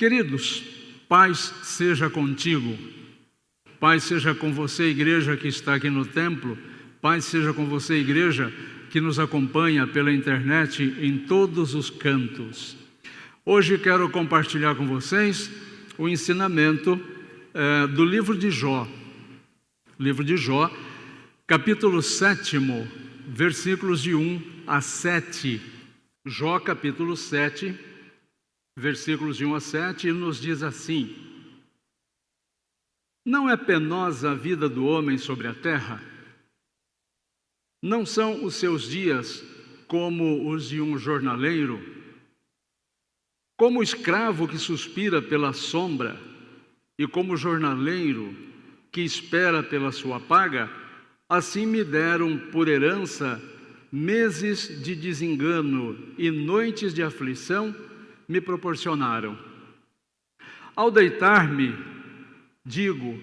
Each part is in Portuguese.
Queridos, paz seja contigo, paz seja com você, igreja que está aqui no templo, paz seja com você, igreja que nos acompanha pela internet em todos os cantos. Hoje quero compartilhar com vocês o ensinamento do livro de Jó. Livro de Jó, capítulo 7, versículos de 1 a 7. Jó, capítulo 7, versículos de 1 a 7, nos diz assim: Não é penosa a vida do homem sobre a terra? Não são os seus dias como os de um jornaleiro? Como o escravo que suspira pela sombra, e como o jornaleiro que espera pela sua paga, assim me deram por herança meses de desengano e noites de aflição me proporcionaram. Ao deitar-me, digo,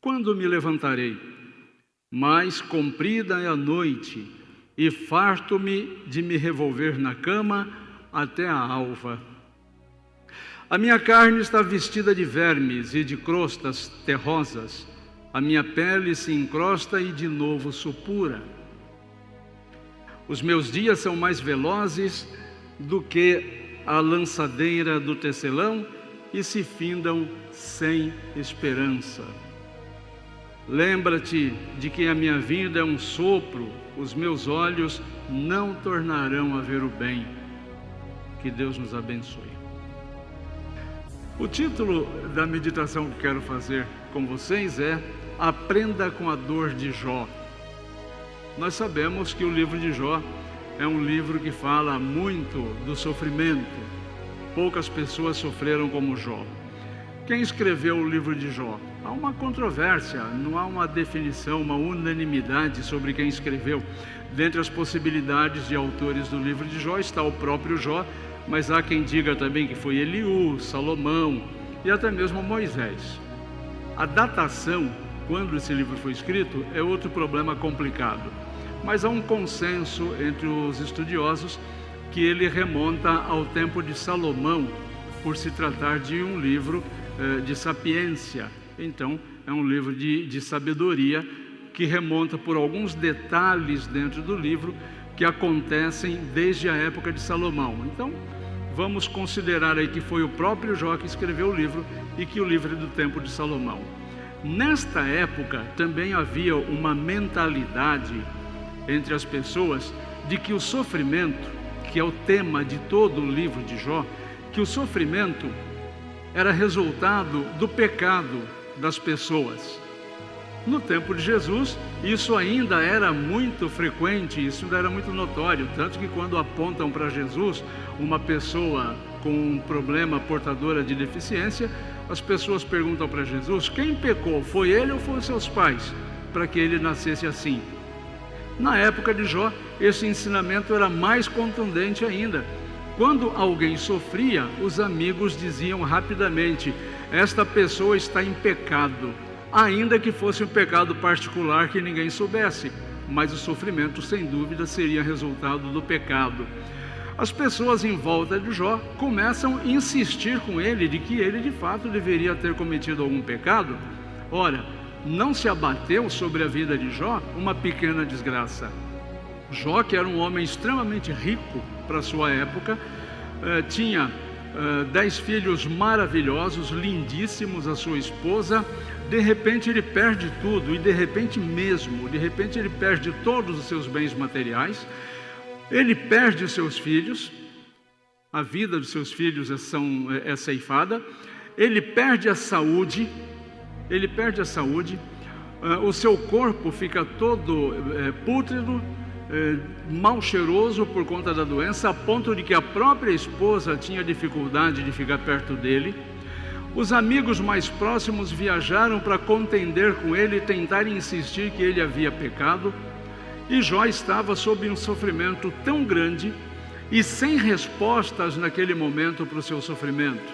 quando me levantarei? Mas comprida é a noite, e farto-me de me revolver na cama até a alva. A minha carne está vestida de vermes e de crostas terrosas, a minha pele se encrosta e de novo supura. Os meus dias são mais velozes do que a lançadeira do tecelão e se findam sem esperança. Lembra-te de que a minha vida é um sopro, os meus olhos não tornarão a ver o bem. Que Deus nos abençoe. O título da meditação que quero fazer com vocês é Aprenda com a dor de Jó. Nós sabemos que o livro de Jó é um livro que fala muito do sofrimento. Poucas pessoas sofreram como Jó. Quem escreveu o livro de Jó? Há uma controvérsia, não há uma definição, uma unanimidade sobre quem escreveu. Dentre as possibilidades de autores do livro de Jó está o próprio Jó, mas há quem diga também que foi Eliú, Salomão e até mesmo Moisés. A datação, quando esse livro foi escrito, é outro problema complicado. Mas há um consenso entre os estudiosos que ele remonta ao tempo de Salomão, por se tratar de um livro de sapiência. Então, é um livro de sabedoria que remonta por alguns detalhes dentro do livro que acontecem desde a época de Salomão. Então, vamos considerar aí que foi o próprio Jó que escreveu o livro e que o livro é do tempo de Salomão. Nesta época, também havia uma mentalidade entre as pessoas de que o sofrimento, que é o tema de todo o livro de Jó, que o sofrimento era resultado do pecado das pessoas. No tempo de Jesus, isso ainda era muito frequente, isso ainda era muito notório, tanto que quando apontam para Jesus uma pessoa com um problema portadora de deficiência, as pessoas perguntam para Jesus, quem pecou, foi ele ou foram seus pais, para que ele nascesse assim? Na época de Jó, esse ensinamento era mais contundente ainda. Quando alguém sofria, os amigos diziam rapidamente, esta pessoa está em pecado, ainda que fosse um pecado particular que ninguém soubesse, mas o sofrimento, sem dúvida, seria resultado do pecado. As pessoas em volta de Jó começam a insistir com ele de que ele, de fato, deveria ter cometido algum pecado. Ora, não se abateu sobre a vida de Jó uma pequena desgraça. Jó, que era um homem extremamente rico para a sua época, tinha 10 filhos maravilhosos, lindíssimos, a sua esposa. De repente ele perde tudo, e de repente ele perde todos os seus bens materiais, ele perde os seus filhos, a vida dos seus filhos é ceifada, ele perde a saúde, o seu corpo fica todo pútrido, mal cheiroso por conta da doença, a ponto de que a própria esposa tinha dificuldade de ficar perto dele. Os amigos mais próximos viajaram para contender com ele e tentar insistir que ele havia pecado, e Jó estava sob um sofrimento tão grande e sem respostas naquele momento para o seu sofrimento.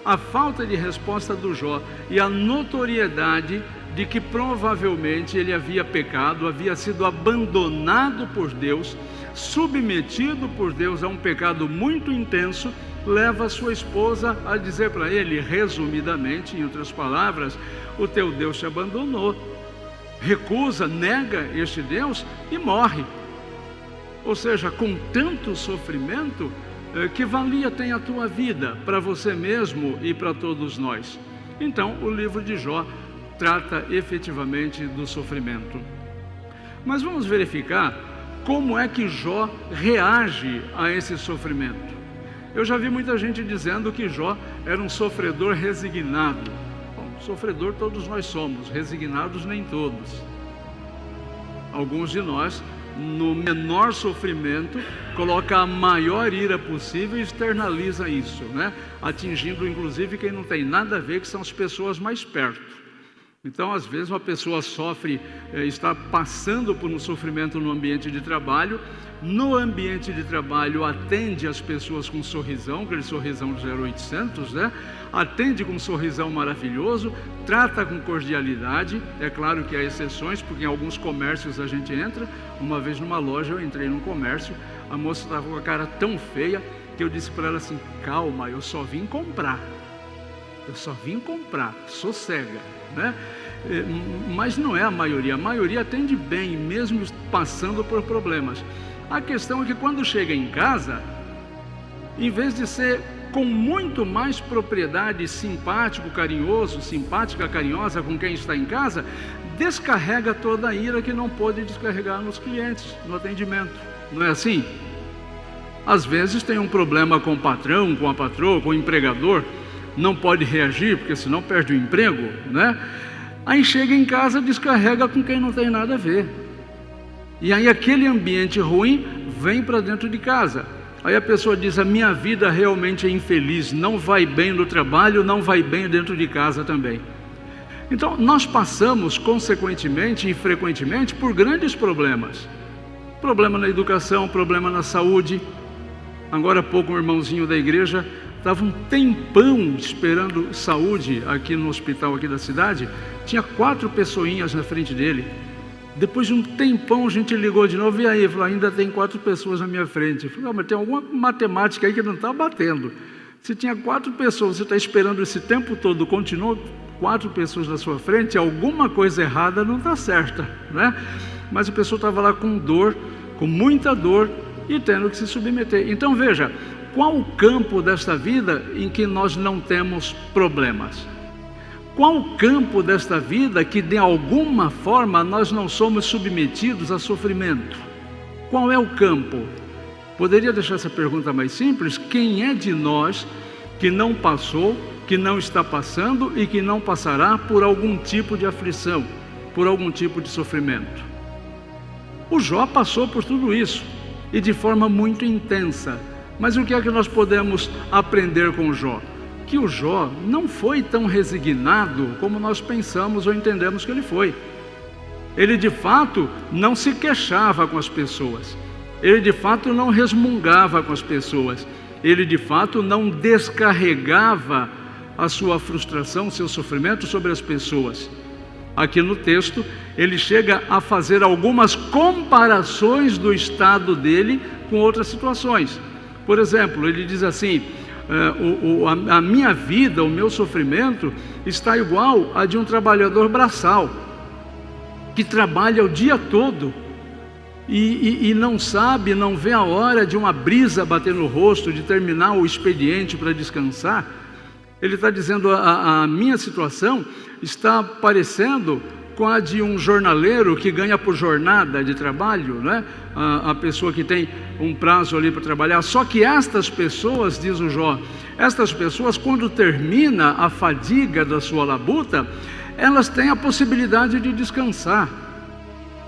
A falta de resposta do Jó e a notoriedade de que provavelmente ele havia pecado, havia sido abandonado por Deus, submetido por Deus a um pecado muito intenso, leva a sua esposa a dizer para ele, resumidamente, em outras palavras, o teu Deus te abandonou. Recusa, nega este Deus e morre. Ou seja, com tanto sofrimento, que valia tem a tua vida para você mesmo e para todos nós? Então, o livro de Jó trata efetivamente do sofrimento. Mas vamos verificar como é que Jó reage a esse sofrimento. Eu já vi muita gente dizendo que Jó era um sofredor resignado. Bom, sofredor todos nós somos, resignados nem todos. Alguns de nós, no menor sofrimento, coloca a maior ira possível e externaliza isso, né? Atingindo inclusive quem não tem nada a ver, que são as pessoas mais perto. Então, às vezes, uma pessoa sofre, está passando por um sofrimento no ambiente de trabalho. No ambiente de trabalho, atende as pessoas com um sorrisão, aquele sorrisão 0800, né? Atende com um sorrisão maravilhoso, trata com cordialidade. É claro que há exceções, porque em alguns comércios a gente entra. Uma vez numa loja, eu entrei num comércio, a moça estava com a cara tão feia que eu disse para ela assim: calma, eu só vim comprar. Eu só vim comprar, sossega, né? Mas não é a maioria atende bem, mesmo passando por problemas. A questão é que quando chega em casa, em vez de ser com muito mais propriedade, simpático, carinhoso, simpática, carinhosa com quem está em casa, descarrega toda a ira que não pôde descarregar nos clientes, no atendimento. Não é assim? Às vezes tem um problema com o patrão, com a patroa, com o empregador, não pode reagir, porque senão perde o emprego, né? Aí chega em casa, descarrega com quem não tem nada a ver. E aí aquele ambiente ruim vem para dentro de casa. Aí a pessoa diz: a minha vida realmente é infeliz, não vai bem no trabalho, não vai bem dentro de casa também. Então nós passamos consequentemente e frequentemente por grandes problemas. Problema na educação, problema na saúde. Agora há pouco um irmãozinho da igreja estava um tempão esperando saúde aqui no hospital aqui da cidade. Tinha 4 pessoinhas na frente dele. Depois de um tempão a gente ligou de novo, e aí? Falou: ainda tem 4 pessoas na minha frente. Eu falei: mas tem alguma matemática aí que não está batendo. Se tinha 4 pessoas, você está esperando esse tempo todo, continuam 4 pessoas na sua frente, alguma coisa errada não está certa, né? Mas a pessoa estava lá com dor, com muita dor, e tendo que se submeter. Então veja, qual o campo desta vida em que nós não temos problemas? Qual o campo desta vida que de alguma forma nós não somos submetidos a sofrimento? Qual é o campo? Poderia deixar essa pergunta mais simples: quem é de nós que não passou, que não está passando e que não passará por algum tipo de aflição, por algum tipo de sofrimento? O Jó passou por tudo isso, e de forma muito intensa. Mas o que é que nós podemos aprender com o Jó? Que o Jó não foi tão resignado como nós pensamos ou entendemos que ele foi. Ele de fato não se queixava com as pessoas. Ele de fato não resmungava com as pessoas. Ele de fato não descarregava a sua frustração, o seu sofrimento sobre as pessoas. Aqui no texto, ele chega a fazer algumas comparações do estado dele com outras situações. Por exemplo, ele diz assim: a minha vida, o meu sofrimento está igual a de um trabalhador braçal, que trabalha o dia todo e não sabe, não vê a hora de uma brisa bater no rosto, de terminar o expediente para descansar. Ele está dizendo: a minha situação está parecendo com a de um jornaleiro que ganha por jornada de trabalho, né? A pessoa que tem um prazo ali para trabalhar. Só que estas pessoas, diz o Jó, estas pessoas, quando termina a fadiga da sua labuta, elas têm a possibilidade de descansar.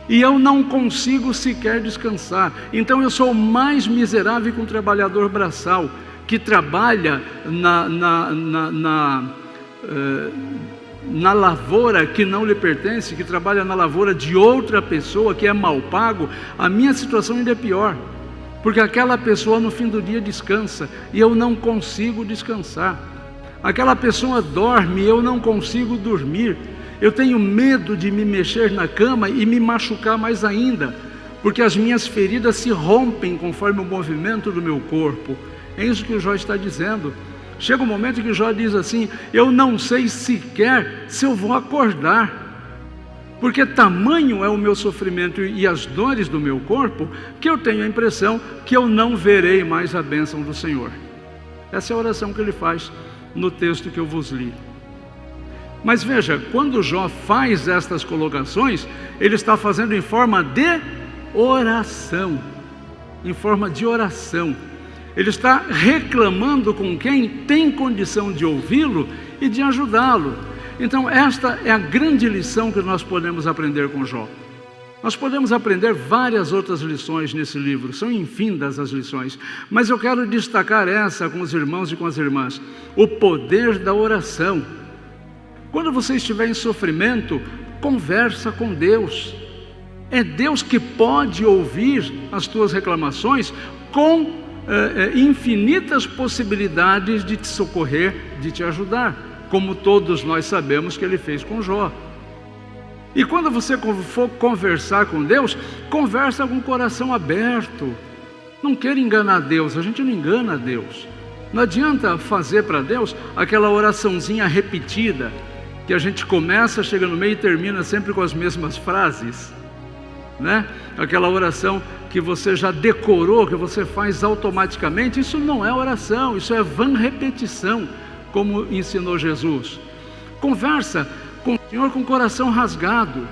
E eu não consigo sequer descansar. Então eu sou mais miserável que um trabalhador braçal, que trabalha na lavoura que não lhe pertence, que trabalha na lavoura de outra pessoa, que é mal pago. A minha situação ainda é pior, porque aquela pessoa no fim do dia descansa e eu não consigo descansar. Aquela pessoa dorme e eu não consigo dormir. Eu tenho medo de me mexer na cama e me machucar mais ainda, porque as minhas feridas se rompem conforme o movimento do meu corpo. É isso que o Jó está dizendo. Chega um momento que o Jó diz assim: eu não sei sequer se eu vou acordar, porque tamanho é o meu sofrimento e as dores do meu corpo, que eu tenho a impressão que eu não verei mais a bênção do Senhor. Essa é a oração que ele faz no texto que eu vos li. Mas veja, quando Jó faz estas colocações, ele está fazendo em forma de oração. Em forma de oração. Ele está reclamando com quem tem condição de ouvi-lo e de ajudá-lo. Então, esta é a grande lição que nós podemos aprender com Jó. Nós podemos aprender várias outras lições nesse livro, são infindas as lições, mas eu quero destacar essa com os irmãos e com as irmãs: o poder da oração. Quando você estiver em sofrimento, conversa com Deus. É Deus que pode ouvir as tuas reclamações com infinitas possibilidades de te socorrer, de te ajudar, como todos nós sabemos que Ele fez com Jó. E quando você for conversar com Deus, conversa com o coração aberto. Não queira enganar Deus, a gente não engana Deus. Não adianta fazer para Deus aquela oraçãozinha repetida, que a gente começa, chega no meio e termina sempre com as mesmas frases, né? Aquela oração que você já decorou, que você faz automaticamente. Isso não é oração, isso é vã repetição, como ensinou Jesus. Conversa com o Senhor com o coração rasgado.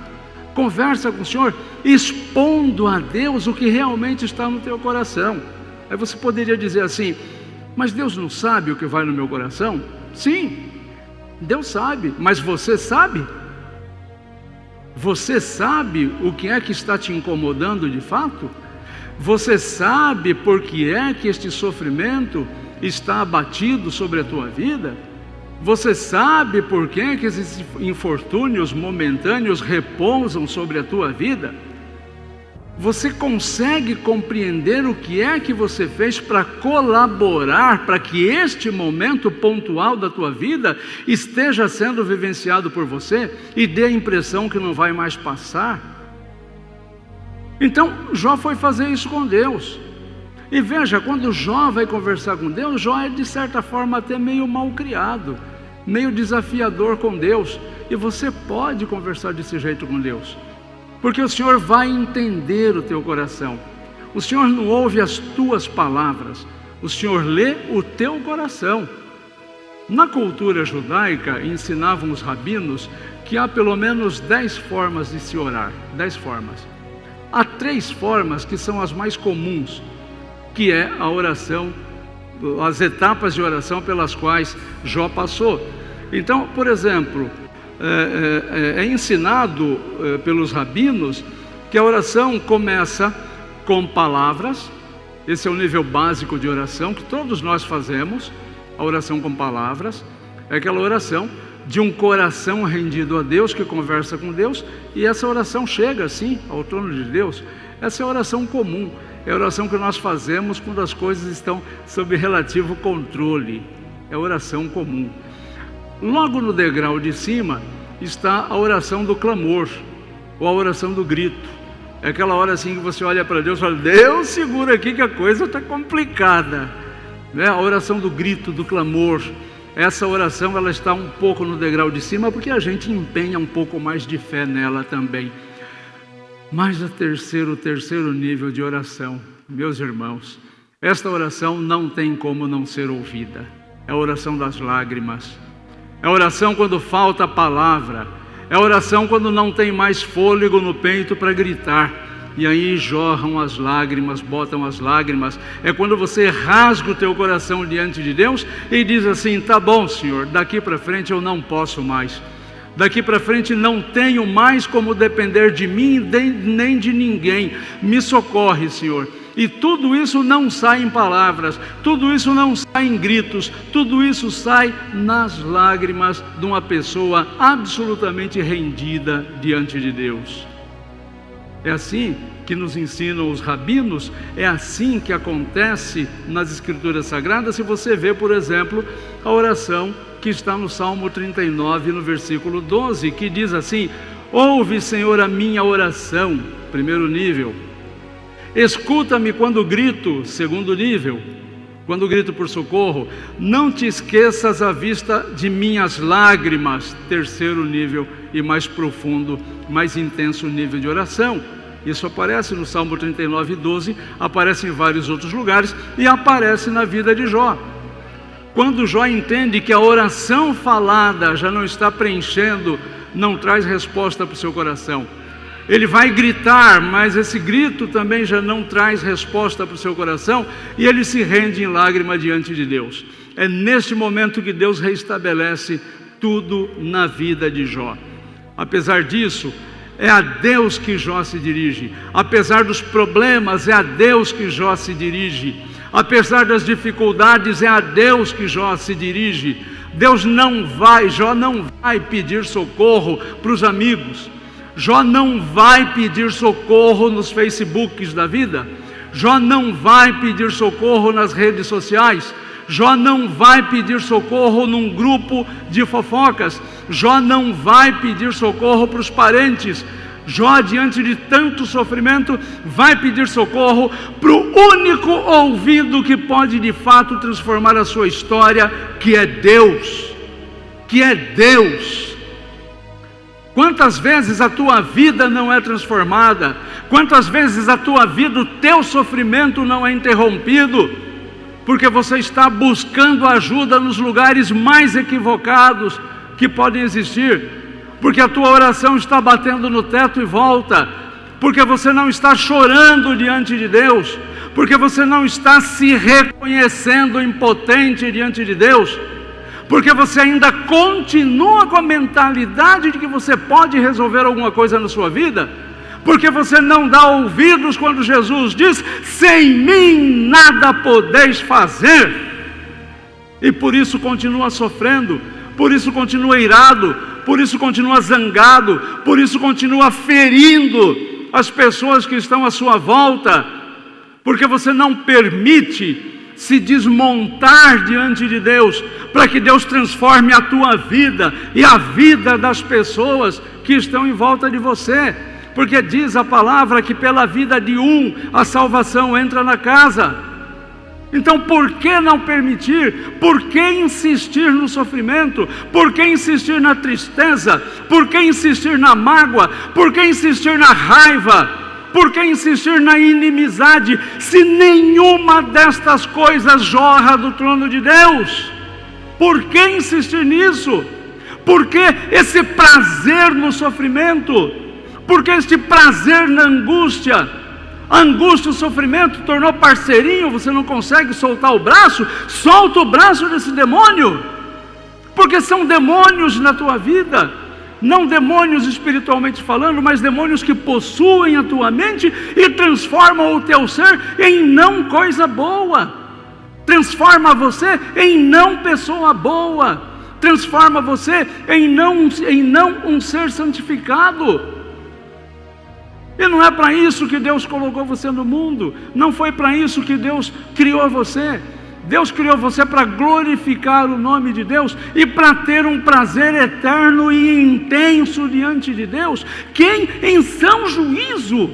Conversa com o Senhor expondo a Deus o que realmente está no teu coração. Aí você poderia dizer assim: mas Deus não sabe o que vai no meu coração? Sim, Deus sabe, mas você sabe? Você sabe o que é que está te incomodando de fato? Você sabe por que é que este sofrimento está abatido sobre a tua vida? Você sabe por que é que esses infortúnios momentâneos repousam sobre a tua vida? Você consegue compreender o que é que você fez para colaborar para que este momento pontual da tua vida esteja sendo vivenciado por você e dê a impressão que não vai mais passar? Então, Jó foi fazer isso com Deus. E veja, quando Jó vai conversar com Deus, Jó é de certa forma até meio mal criado, meio desafiador com Deus. E você pode conversar desse jeito com Deus, porque o Senhor vai entender o teu coração. O Senhor não ouve as tuas palavras, o Senhor lê o teu coração. Na cultura judaica, ensinavam os rabinos que há pelo menos 10 formas de se orar. 10 formas. Há 3 formas que são as mais comuns, que é a oração, as etapas de oração pelas quais Jó passou. Então, por exemplo, é ensinado pelos rabinos que a oração começa com palavras. Esse é o nível básico de oração que todos nós fazemos. A oração com palavras é aquela oração de um coração rendido a Deus, que conversa com Deus, e essa oração chega assim ao trono de Deus. Essa é a oração comum, é a oração que nós fazemos quando as coisas estão sob relativo controle. É a oração comum. Logo no degrau de cima está a oração do clamor, ou a oração do grito. É aquela hora assim que você olha para Deus e fala: Deus, segura aqui que a coisa está complicada, né? A oração do grito, do clamor. Essa oração ela está um pouco no degrau de cima, porque a gente empenha um pouco mais de fé nela também. Mas o terceiro nível de oração, meus irmãos, esta oração não tem como não ser ouvida. É a oração das lágrimas. É a oração quando falta a palavra. É a oração quando não tem mais fôlego no peito para gritar. E aí jorram as lágrimas, botam as lágrimas. É quando você rasga o teu coração diante de Deus e diz assim: tá bom, Senhor, daqui para frente eu não posso mais. Daqui para frente não tenho mais como depender de mim nem de ninguém. Me socorre, Senhor. E tudo isso não sai em palavras, tudo isso não sai em gritos, tudo isso sai nas lágrimas de uma pessoa absolutamente rendida diante de Deus. É assim que nos ensinam os rabinos, é assim que acontece nas Escrituras Sagradas. Se você vê, por exemplo, a oração que está no Salmo 39, no versículo 12, que diz assim: ouve, Senhor, a minha oração, primeiro nível. Escuta-me quando grito, segundo nível. Quando grito por socorro, não te esqueças à vista de minhas lágrimas. Terceiro nível e mais profundo, mais intenso nível de oração. Isso aparece no Salmo 39, 12, aparece em vários outros lugares e aparece na vida de Jó. Quando Jó entende que a oração falada já não está preenchendo, não traz resposta para o seu coração. Ele vai gritar, mas esse grito também já não traz resposta para o seu coração, e ele se rende em lágrima diante de Deus. É neste momento que Deus restabelece tudo na vida de Jó. Apesar disso, é a Deus que Jó se dirige. Apesar dos problemas, é a Deus que Jó se dirige. Apesar das dificuldades, é a Deus que Jó se dirige. Jó não vai pedir socorro para os amigos. Jó não vai pedir socorro nos Facebooks da vida. Jó não vai pedir socorro nas redes sociais. Jó não vai pedir socorro num grupo de fofocas. Jó não vai pedir socorro para os parentes. Jó, diante de tanto sofrimento, vai pedir socorro para o único ouvido que pode de fato transformar a sua história, que é Deus. Que é Deus. Quantas vezes a tua vida não é transformada? Quantas vezes a tua vida, o teu sofrimento não é interrompido? Porque você está buscando ajuda nos lugares mais equivocados que podem existir. Porque a tua oração está batendo no teto e volta. Porque você não está chorando diante de Deus. Porque você não está se reconhecendo impotente diante de Deus. Porque você ainda continua com a mentalidade de que você pode resolver alguma coisa na sua vida. Porque você não dá ouvidos quando Jesus diz: sem mim nada podeis fazer. E por isso continua sofrendo, por isso continua irado, por isso continua zangado, por isso continua ferindo as pessoas que estão à sua volta. Porque você não permite se desmontar diante de Deus, para que Deus transforme a tua vida e a vida das pessoas que estão em volta de você. Porque diz a palavra que pela vida de um a salvação entra na casa. Então por que não permitir? Por que insistir no sofrimento? Por que insistir na tristeza? Por que insistir na mágoa? Por que insistir na raiva? Por que insistir na inimizade, se nenhuma destas coisas jorra do trono de Deus? Por que insistir nisso? Por que esse prazer no sofrimento? Por que este prazer na angústia? A angústia, o sofrimento tornou parceirinho, você não consegue soltar o braço? Solta o braço desse demônio, porque são demônios na tua vida. Não demônios espiritualmente falando, mas demônios que possuem a tua mente e transformam o teu ser em não coisa boa. Transforma você em não pessoa boa. Transforma você em não um ser santificado. E não é para isso que Deus colocou você no mundo. Não foi para isso que Deus criou você. Deus criou você para glorificar o nome de Deus e para ter um prazer eterno e intenso diante de Deus. Quem em são juízo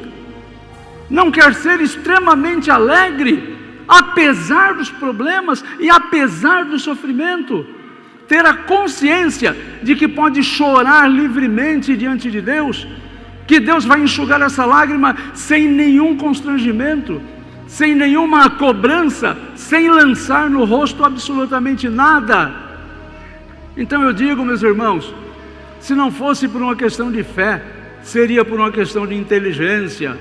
não quer ser extremamente alegre, apesar dos problemas e apesar do sofrimento? Ter a consciência de que pode chorar livremente diante de Deus, que Deus vai enxugar essa lágrima sem nenhum constrangimento, sem nenhuma cobrança, sem lançar no rosto absolutamente nada. Então eu digo, meus irmãos, se não fosse por uma questão de fé, seria por uma questão de inteligência.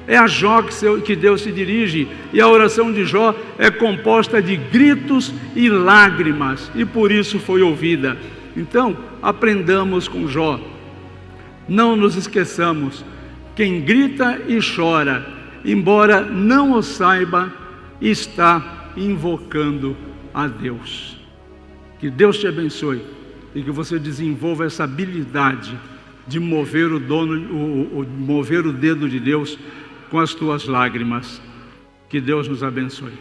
É a Jó que Deus se dirige, e a oração de Jó é composta de gritos e lágrimas, e por isso foi ouvida. Então, aprendamos com Jó. Não nos esqueçamos, quem grita e chora, embora não o saiba, está invocando a Deus. Que Deus te abençoe e que você desenvolva essa habilidade de mover mover o dedo de Deus com as tuas lágrimas. Que Deus nos abençoe.